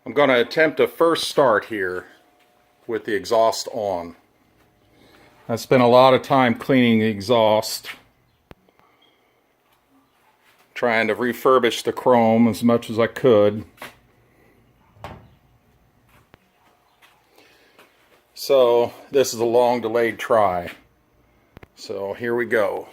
I'm going to attempt a first start here with the exhaust on. I spent a lot of time cleaning the exhaust, trying to refurbish the chrome as much as I could. So this is a long delayed try. So here we go.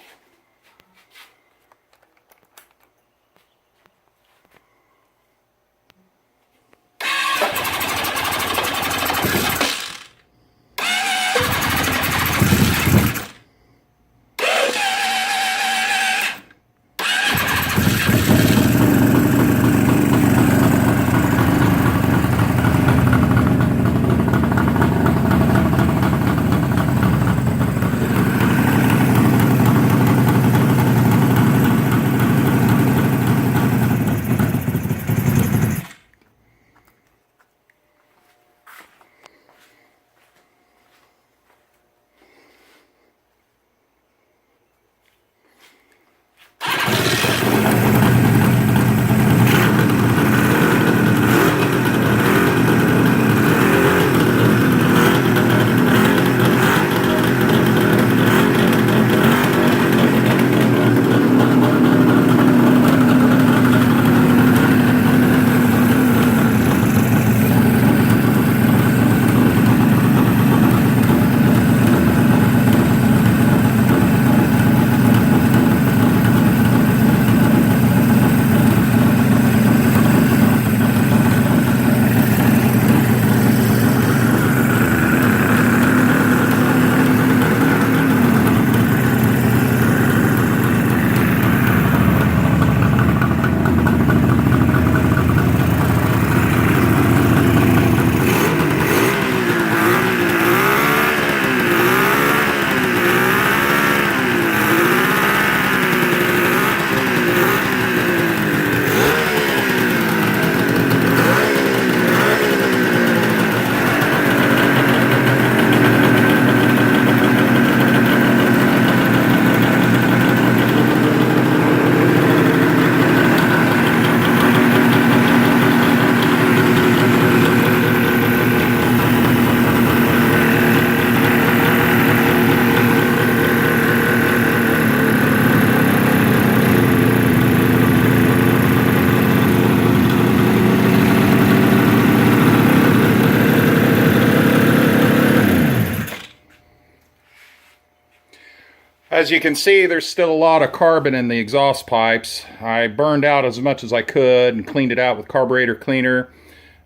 As you can see, there's still a lot of carbon in the exhaust pipes. I burned out as much as I could and cleaned it out with carburetor cleaner,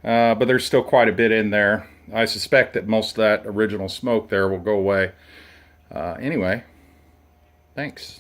but there's still quite a bit in there. I suspect that most of that original smoke there will go away. Anyway, thanks.